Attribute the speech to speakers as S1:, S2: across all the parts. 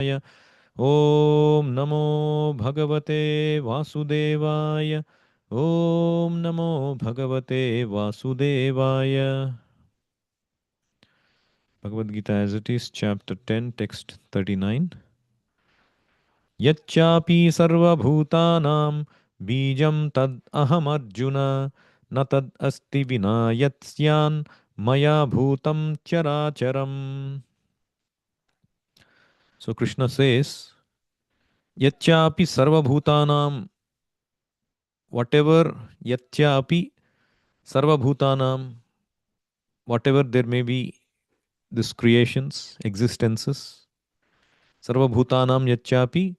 S1: Om Namo Bhagavate Vasudevaya. Om Namo Bhagavate Vasudevaya. Bhagavad Gita as it is, chapter 10, text 39. Yacchapi sarva bhutanam bijam tad aham arjuna na tad asti vina yatsyan maya bhutam characharam. So Krishna says, Yacchapi sarva bhutanam, whatever, Yacchapi sarva bhutanam, whatever there may be, this creations, existences, sarva bhutanam Yacchapi,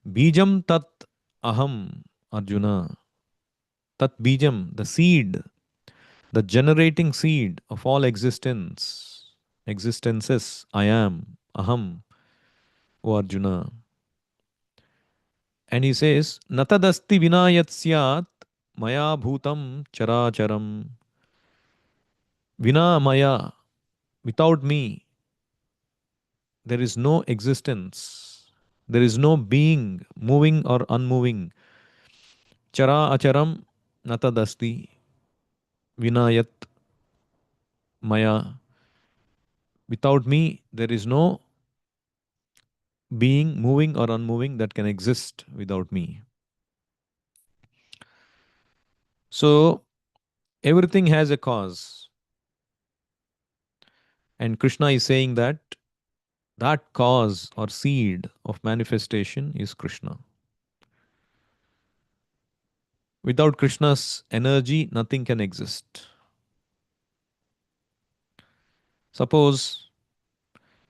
S1: bijam tat aham Arjuna. Tat bijam, the seed, the generating seed of all existence, existences, I am, aham, O Arjuna. And he says, Natadasti vinayat syat maya bhutam characharam. Vina maya, without me, there is no existence. There is no being, moving or unmoving. Chara acharam natadasti vinayat maya. Without me, there is no being, moving or unmoving, that can exist without me. So, everything has a cause. And Krishna is saying that that cause or seed of manifestation is Krishna. Without Krishna's energy, nothing can exist. Suppose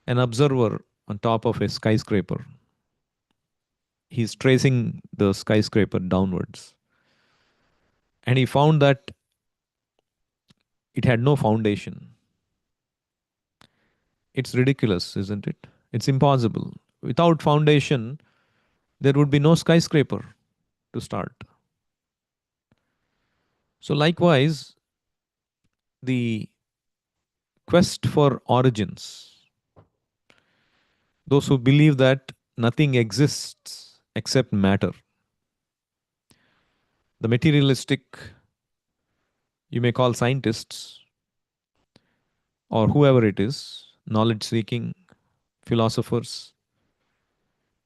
S1: an observer on top of a skyscraper, he's tracing the skyscraper downwards, and he found that it had no foundation. It's ridiculous, isn't it? It's impossible. Without foundation, there would be no skyscraper to start. So, likewise, the quest for origins, those who believe that nothing exists except matter, the materialistic, you may call scientists or whoever it is, knowledge seeking philosophers,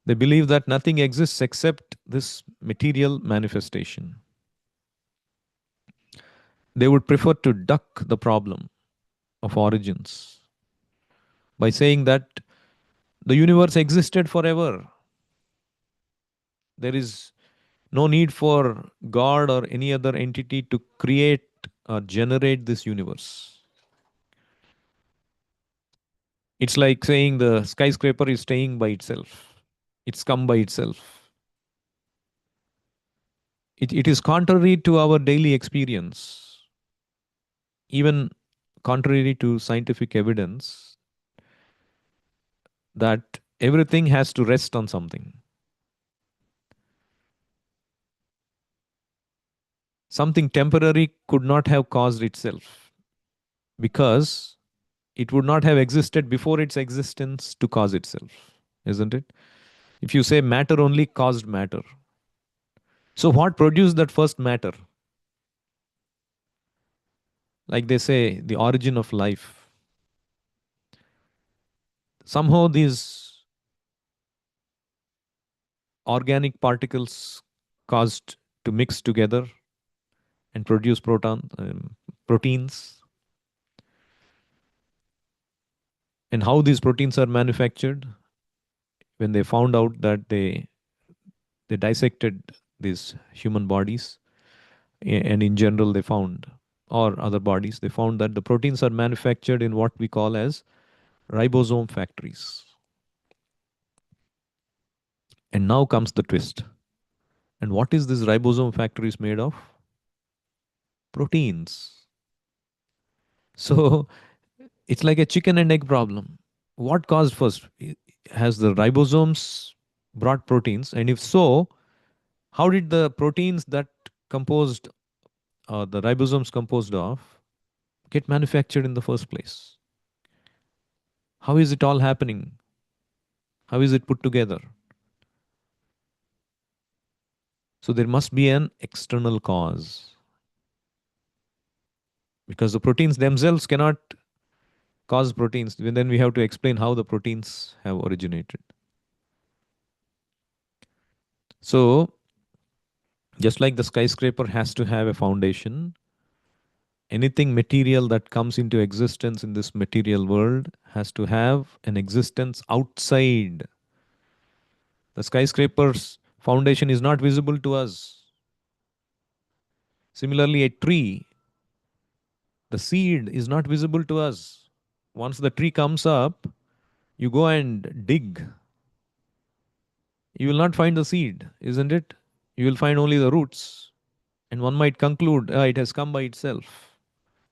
S1: they believe that nothing exists except this material manifestation. They would prefer to duck the problem of origins by saying that the universe existed forever. There is no need for God or any other entity to create or generate this universe. It's like saying the skyscraper is staying by itself, it's come by itself. It is contrary to our daily experience, even contrary to scientific evidence, that everything has to rest on something. Something temporary could not have caused itself because it would not have existed before its existence to cause itself, isn't it? If you say matter only caused matter, so what produced that first matter? Like they say, the origin of life. Somehow these organic particles caused to mix together and produce proteins. And how these proteins are manufactured, when they found out that they dissected these human bodies, and in general they found, or other bodies, they found that the proteins are manufactured in what we call as ribosome factories. And now comes the twist. And what is this ribosome factories made of? Proteins. So it's like a chicken and egg problem. What caused first? Has the ribosomes brought proteins? And if so, how did the proteins that composed, the ribosomes composed of, get manufactured in the first place? How is it all happening? How is it put together? So there must be an external cause, because the proteins themselves cannot cause proteins. Then we have to explain how the proteins have originated. So, just like the skyscraper has to have a foundation, anything material that comes into existence in this material world has to have an existence outside. The skyscraper's foundation is not visible to us. Similarly, a tree, the seed is not visible to us. Once the tree comes up, you go and dig, you will not find the seed, isn't it? You will find only the roots. And one might conclude, it has come by itself.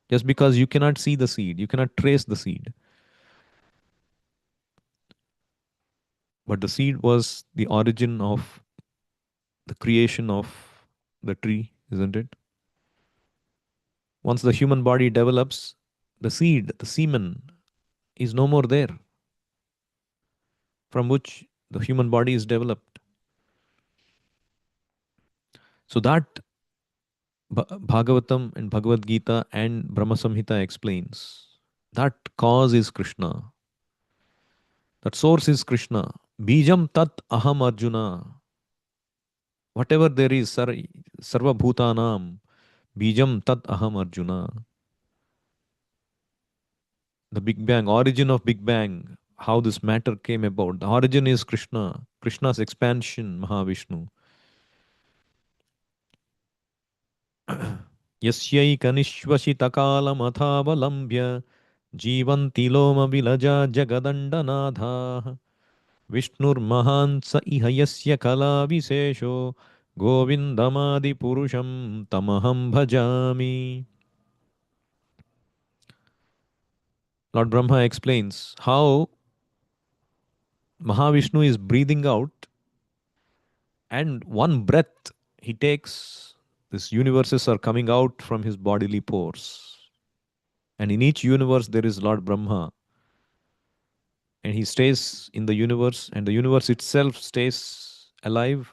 S1: Just because you cannot see the seed, you cannot trace the seed. But the seed was the origin of the creation of the tree, isn't it? Once the human body develops, the seed, the semen, is no more there, from which the human body is developed. So that Bhagavatam and Bhagavad Gita and Brahma Samhita explains. That cause is Krishna. That source is Krishna. Bijam tat aham Arjuna. Whatever there is, sarva bhutanam, bijam tat aham Arjuna. The Big Bang, origin of Big Bang, how this matter came about. The origin is Krishna, Krishna's expansion, Mahavishnu. यस्यैकनिश्वसितकालमथावलम्ब्य जीवन्ति लोमविलजा जगदण्डनाथाः विष्णुर्महान् स इह यस्य कलाविशेषो गोविन्दमादिपुरुषं तमहं भजामि. Lord Brahma explains how Mahavishnu is breathing out, and one breath he takes, these universes are coming out from his bodily pores. And in each universe there is Lord Brahma, and he stays in the universe, and the universe itself stays alive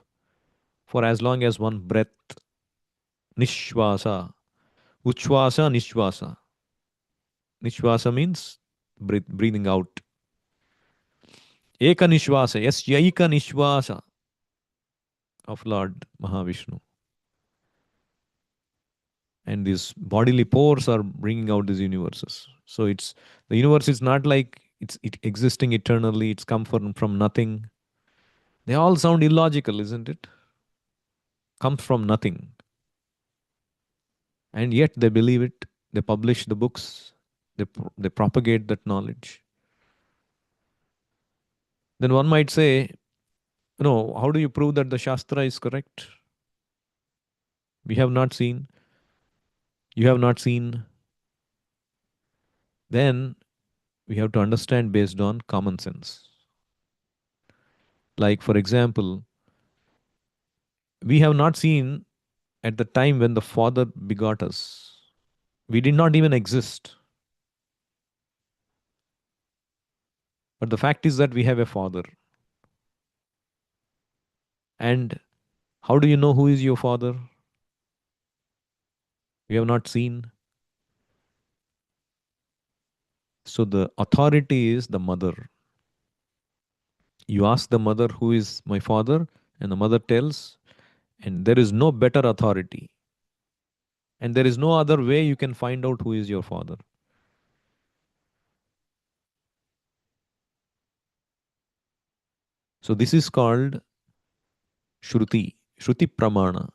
S1: for as long as one breath. Nishvasa, Uchvasa, Nishvasa. Nishvasa means breathing out. Eka Nishvasa, yes, Yaika Nishvasa of Lord Mahavishnu. And these bodily pores are bringing out these universes. So it's the universe is not like it's existing eternally. It's come from nothing. They all sound illogical, isn't it? Comes from nothing, and yet they believe it. They publish the books. They propagate that knowledge. Then one might say, how do you prove that the Shastra is correct? We have not seen. You have not seen. Then we have to understand based on common sense. Like, for example, we have not seen at the time when the Father begot us. We did not even exist. But the fact is that we have a Father. And how do you know who is your Father? We have not seen. So the authority is the mother. You ask the mother, who is my father? And the mother tells, and there is no better authority. And there is no other way you can find out who is your father. So this is called Shruti, Shruti Pramana,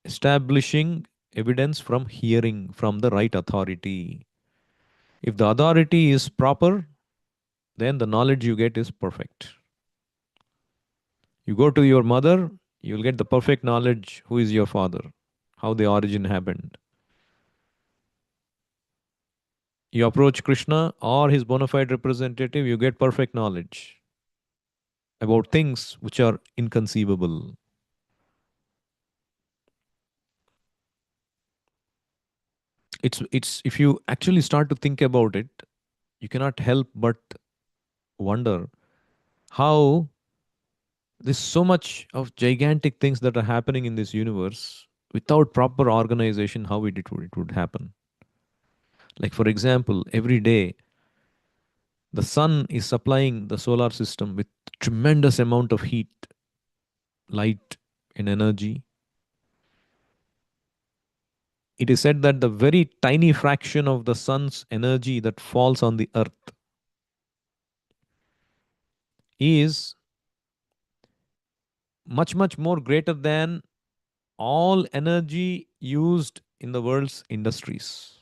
S1: establishing evidence from hearing from the right authority. If the authority is proper, then the knowledge you get is perfect. You go to your mother, you will get the perfect knowledge who is your father, how the origin happened. You approach Krishna or his bona fide representative, you get perfect knowledge about things which are inconceivable. It's if you actually start to think about it, you cannot help but wonder how there's so much of gigantic things that are happening in this universe without proper organization, how it would happen. Like, for example, every day the sun is supplying the solar system with tremendous amount of heat, light, and energy. It is said that the very tiny fraction of the sun's energy that falls on the earth is much, much more greater than all energy used in the world's industries.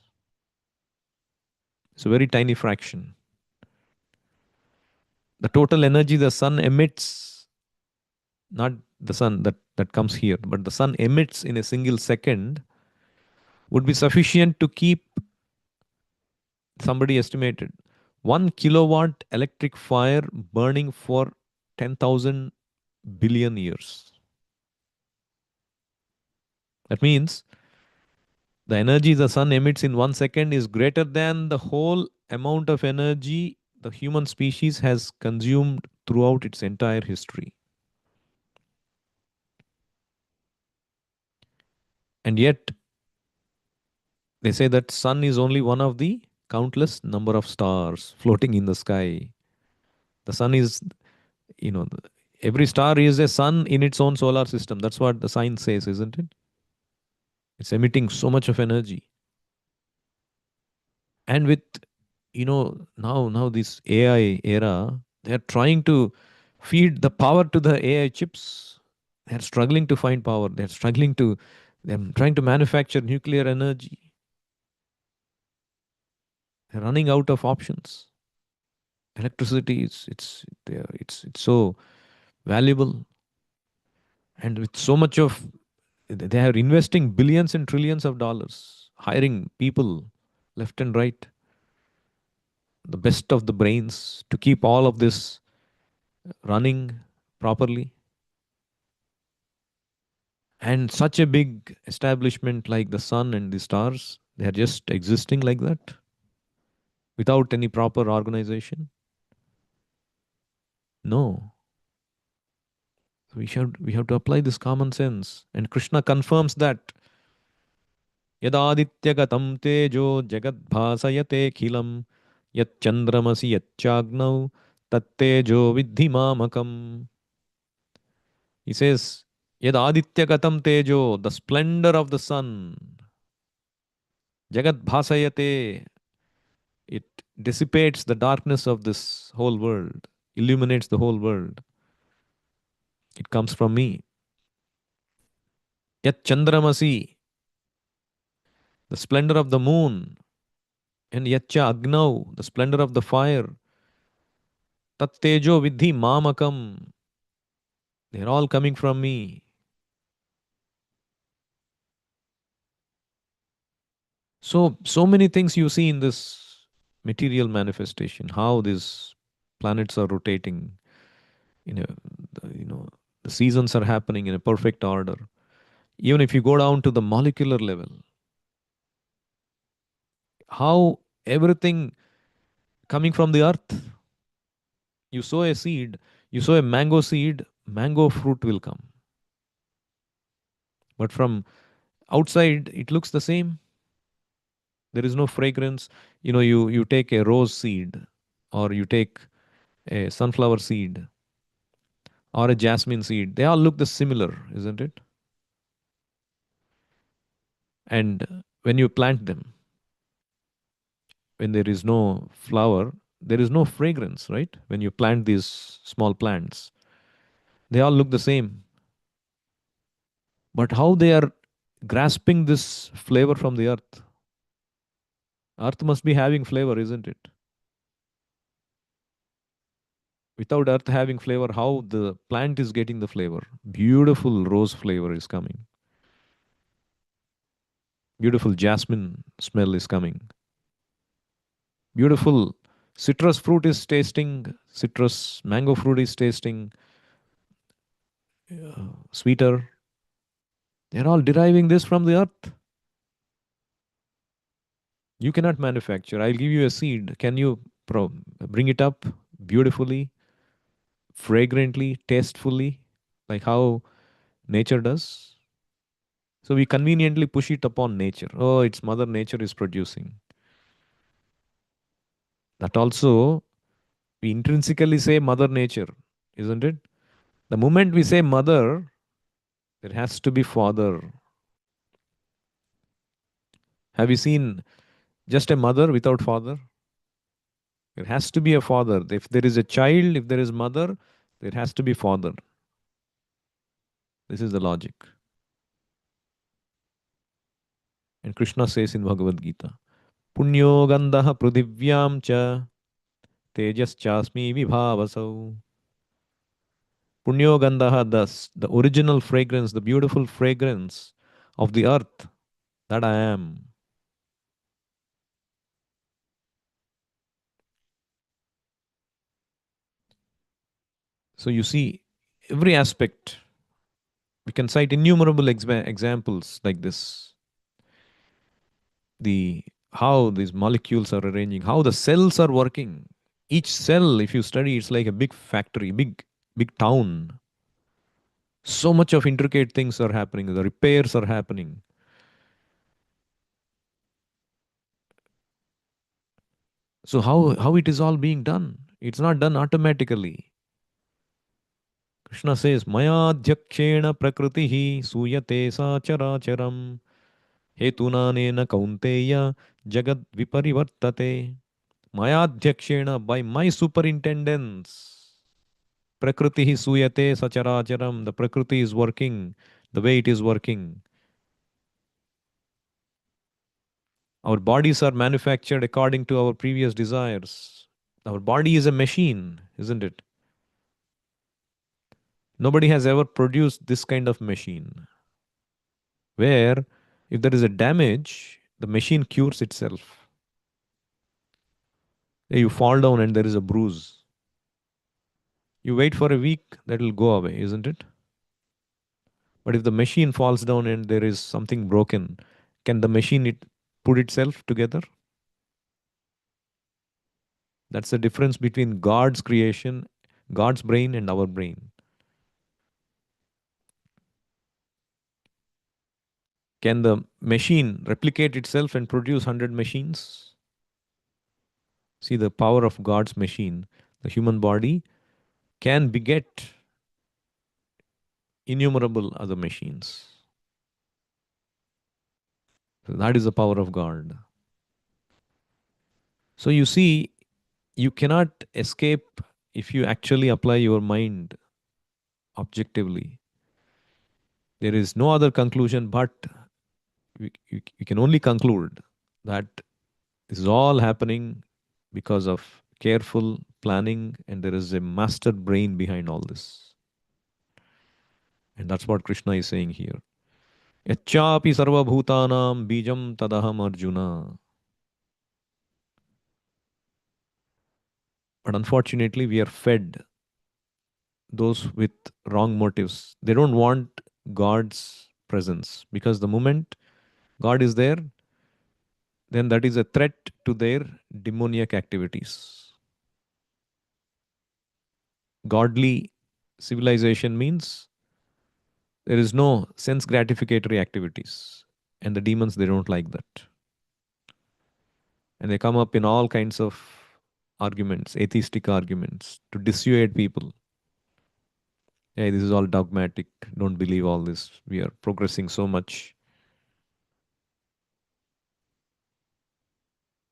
S1: It's a very tiny fraction. The total energy the sun emits, not the sun that comes here, but the sun emits in a single second, would be sufficient to keep, somebody estimated, 1 kilowatt electric fire burning for 10,000 billion years. That means the energy the sun emits in 1 second is greater than the whole amount of energy the human species has consumed throughout its entire history. And yet, they say that sun is only one of the countless number of stars floating in the sky. The sun is, you know, every star is a sun in its own solar system. That's what the science says, isn't it? It's emitting so much of energy. And with, now this AI era, they're trying to feed the power to the AI chips. They're struggling to find power. They're trying to manufacture nuclear energy. They're running out of options. Electricity is it's so valuable, and with so much of, they are investing billions and trillions of dollars, hiring people left and right, the best of the brains to keep all of this running properly. And such a big establishment like the sun and the stars, they are just existing like that without any proper organization. No, we have to apply this common sense, and Krishna confirms that यदादित्यगतं तेजो जगद्भासयतेऽखिलं यच्चन्द्रमसि यच्चाग्नौ तत्तेजो विद्धि मामकम्. He says, यदादित्यगतं tejo, the splendor of the sun, jagadbhasayate, it dissipates the darkness of this whole world, illuminates the whole world. It comes from me. Yat the splendor of the moon, and yatcha agnau, the splendor of the fire, tat tejo vidhi mamakam, they're all coming from me. So many things you see in this material manifestation, how these planets are rotating, you know, the seasons are happening in a perfect order. Even if you go down to the molecular level, how everything coming from the earth. You sow a seed, you sow a mango seed, mango fruit will come. But from outside, it looks the same. There is no fragrance. You take a rose seed, or you take a sunflower seed, or a jasmine seed. They all look the similar, isn't it? And when you plant them, when there is no flower, there is no fragrance, right? When you plant these small plants, they all look the same. But how they are grasping this flavor from the earth? Earth must be having flavor, isn't it? Without earth having flavor, how the plant is getting the flavor? Beautiful rose flavor is coming. Beautiful jasmine smell is coming. Beautiful citrus fruit is tasting, citrus mango fruit is tasting sweeter. They're all deriving this from the earth. You cannot manufacture. I'll give you a seed. Can you bring it up beautifully, fragrantly, tastefully, like how nature does. So we conveniently push it upon nature. Oh, it's Mother Nature is producing. That also, we intrinsically say Mother Nature, isn't it? The moment we say Mother, there has to be Father. Have you seen just a mother without father? There has to be a father. If there is a child, if there is mother, there has to be father. This is the logic. And Krishna says in Bhagavad Gita, Punyo gandaha prudhivyam cha tejas chasmi vibhavasau. Punyo gandaha, the original fragrance, the beautiful fragrance of the earth, that I am. So you see, every aspect, we can cite innumerable examples like this. The how these molecules are arranging, how the cells are working. Each cell, if you study, it's like a big factory, big town. So much of intricate things are happening. The repairs are happening. So how it is all being done? It's not done automatically. Krishna says, Mayadhyakshena prakritihi suyate sacharacharam hetunanena kaunteya jagad viparivartate. Mayadhyakshena, by my superintendence. Prakriti suyate sacharacharam. The Prakriti is working the way it is working. Our bodies are manufactured according to our previous desires. Our body is a machine, isn't it? Nobody has ever produced this kind of machine where if there is a damage, the machine cures itself. You fall down and there is a bruise. You wait for a week, that will go away, isn't it? But if the machine falls down and there is something broken, can the machine put itself together? That's the difference between God's creation, God's brain, and our brain. Can the machine replicate itself and produce 100 machines? See the power of God's machine. The human body can beget innumerable other machines. So that is the power of God. So you see, you cannot escape if you actually apply your mind objectively. There is no other conclusion but you can only conclude that this is all happening because of careful planning, and there is a master brain behind all this. And that's what Krishna is saying here. Yachapi sarva bhutanam bijam tadaham arjuna. But unfortunately, we are fed those with wrong motives. They don't want God's presence because the moment God is there, then that is a threat to their demoniac activities. Godly civilization means there is no sense gratificatory activities. And the demons, they don't like that. And they come up in all kinds of arguments, atheistic arguments, to dissuade people. Hey, this is all dogmatic. Don't believe all this. We are progressing so much.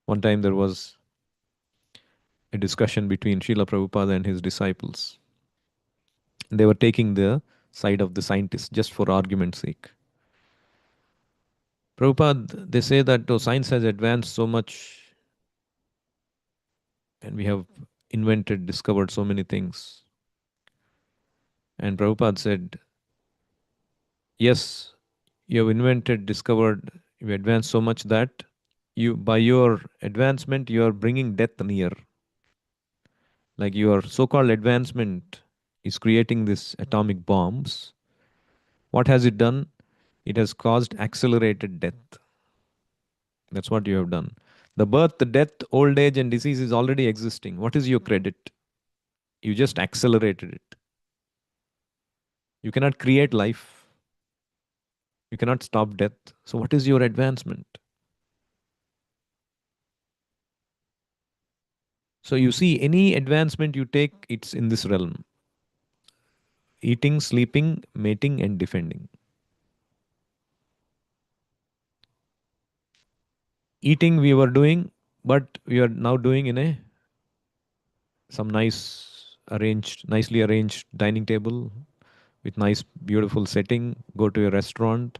S1: One time there was a discussion between Srila Prabhupada and his disciples. They were taking the side of the scientists just for argument's sake. Prabhupada, they say that oh, science has advanced so much and we have invented, discovered so many things. And Prabhupada said, yes, you have invented, discovered, you advanced so much that you, by your advancement, you are bringing death near. Like your so-called advancement is creating these atomic bombs. What has it done? It has caused accelerated death. That's what you have done. The birth, the death, old age, and disease is already existing. What is your credit? You just accelerated it. You cannot create life. You cannot stop death. So, what is your advancement? So, you see, any advancement you take, it's in this realm: eating, sleeping, mating, and defending. Eating, we were doing, but we are now doing in a some nicely arranged dining table with nice, beautiful setting. Go to a restaurant.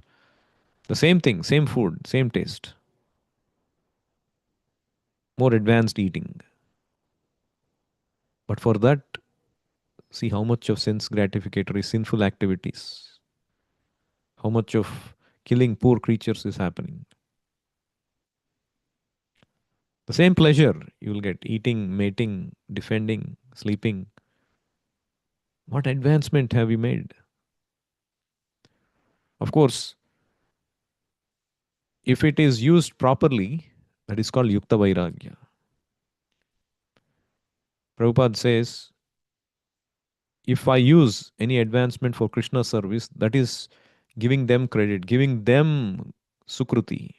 S1: The same thing, same food, same taste. More advanced eating. But for that, see how much of sense gratificatory sinful activities, how much of killing poor creatures is happening. The same pleasure you will get eating, mating, defending, sleeping. What advancement have you made? Of course, if it is used properly, that is called Yukta Vairagya. Prabhupada says, if I use any advancement for Krishna service, that is giving them credit, giving them sukruti.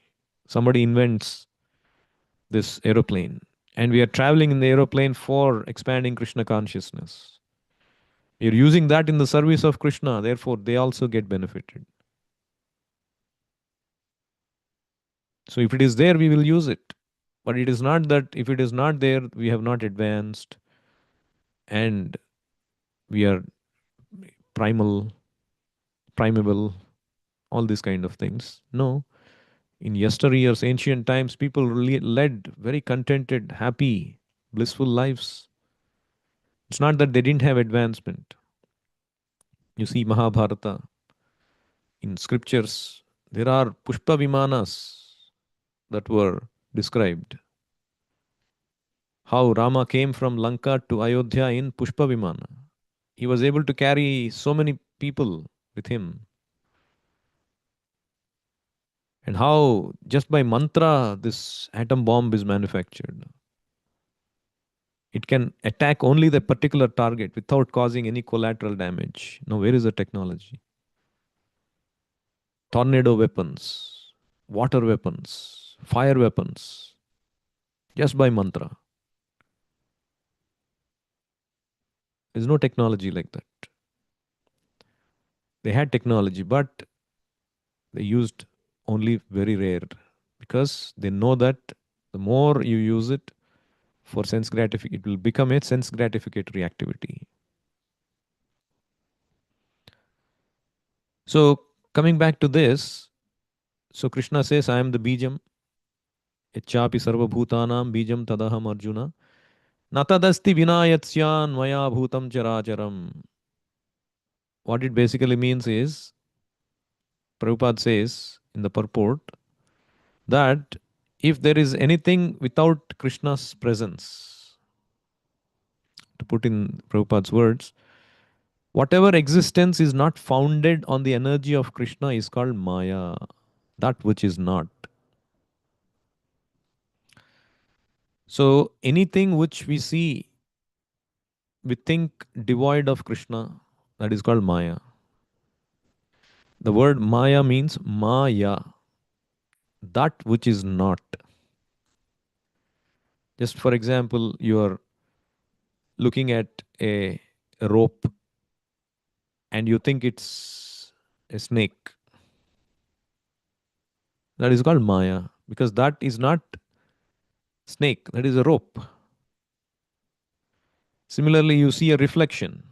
S1: Somebody invents this aeroplane, and we are traveling in the aeroplane for expanding Krishna consciousness. You're using that in the service of Krishna, therefore, they also get benefited. So, if it is there, we will use it. But it is not that if it is not there, we have not advanced and we are primal, primable, all these kind of things. No. In yesteryears, ancient times, people led very contented, happy, blissful lives. It's not that they didn't have advancement. You see Mahabharata, in scriptures, there are Pushpa Vimanas that were described. How Rama came from Lanka to Ayodhya in Pushpa Vimana. He was able to carry so many people with him. And how just by mantra this atom bomb is manufactured. It can attack only the particular target without causing any collateral damage. Now, where is the technology? Tornado weapons, water weapons, fire weapons, just by mantra. There's no technology like that. They had technology, but they used only very rare because they know that the more you use it for sense gratification, it will become a sense gratificatory activity. So, coming back to this, so Krishna says, I am the Bijam, Echapi Sarvabhutanam Bijam Tadaham Arjuna. Natadasti Vinayatsyan Maya Bhutam Characharam. What it basically means is, Prabhupada says in the purport, that if there is anything without Krishna's presence, to put in Prabhupada's words, whatever existence is not founded on the energy of Krishna is called Maya, that which is not. So anything which we see, we think devoid of Krishna, that is called Maya. The word Maya means Maya, that which is not. Just for example, you are looking at a rope and you think it's a snake. That is called Maya because that is not snake, that is a rope. Similarly, you see a reflection.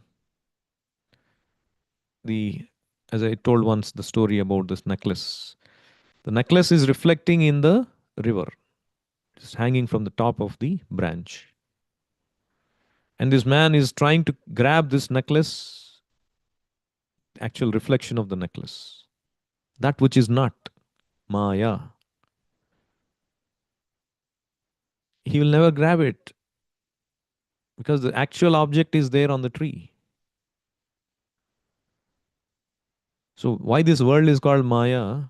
S1: The As I told once the story about this necklace. The necklace is reflecting in the river. It's hanging from the top of the branch. And this man is trying to grab this necklace, actual reflection of the necklace. That which is not Maya. He will never grab it because the actual object is there on the tree. So, why this world is called Maya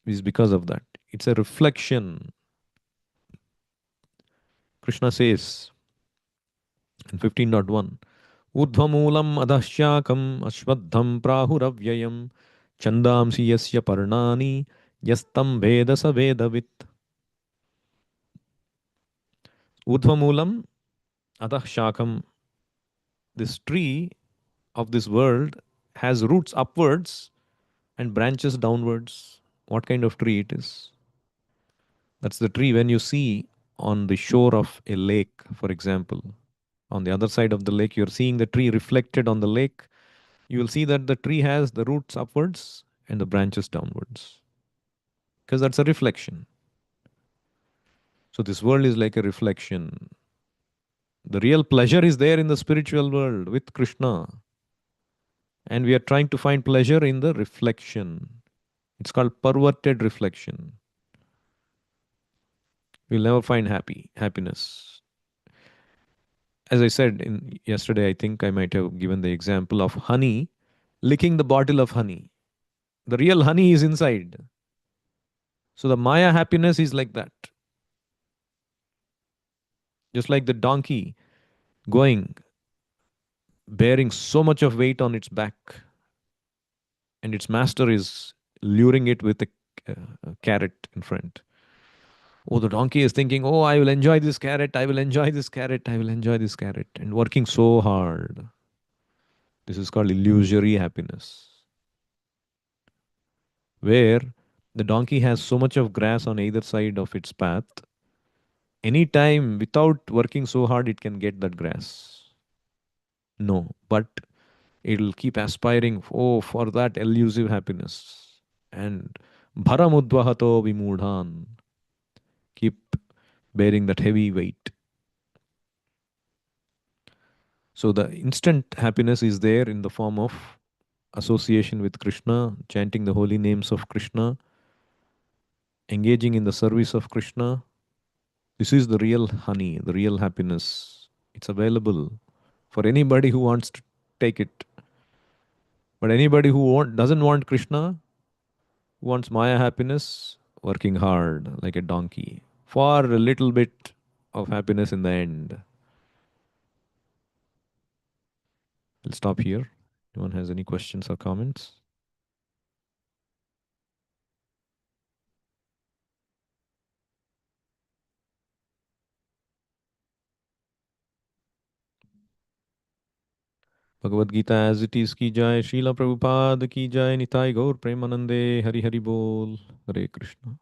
S1: is because of that. It's a reflection. Krishna says in 15.1, ऊर्ध्वमूलम् अधः शाखम् अश्वत्थं प्राहुरव्ययम् छन्दांसि यस्य पर्णानि यस्तं वेद स वेदवित्. Urdhvamulam adah shakam. This tree of this world has roots upwards and branches downwards. What kind of tree it is? That's the tree when you see on the shore of a lake, for example. On the other side of the lake, you're seeing the tree reflected on the lake. You will see that the tree has the roots upwards and the branches downwards because that's a reflection. So, this world is like a reflection. The real pleasure is there in the spiritual world with Krishna, and we are trying to find pleasure in the reflection. It's called perverted reflection. We'll never find happiness. As I said in yesterday, I think I might have given the example of honey licking the bottle of honey. The real honey is inside. So the Maya happiness is like that. Just like the donkey going, bearing so much of weight on its back, and its master is luring it with a carrot in front. Oh, the donkey is thinking, oh, I will enjoy this carrot, I will enjoy this carrot, I will enjoy this carrot, and working so hard. This is called illusory happiness, where the donkey has so much of grass on either side of its path. Anytime, without working so hard, it can get that grass. No, but it'll keep aspiring, oh, for that elusive happiness. And bharamudvahato vimudhan, keep bearing that heavy weight. So the instant happiness is there in the form of association with Krishna, chanting the holy names of Krishna, engaging in the service of Krishna. This is the real honey, the real happiness. It's available for anybody who wants to take it. But anybody who doesn't want Krishna, who wants Maya happiness, working hard like a donkey for a little bit of happiness in the end. I'll stop here. Anyone has any questions or comments? Bhagavad Gita as it is की जाए, शीला प्रभुपाद की जाए, निताई गौर प्रेमानंदे, हरि हरि बोल, हरे कृष्ण.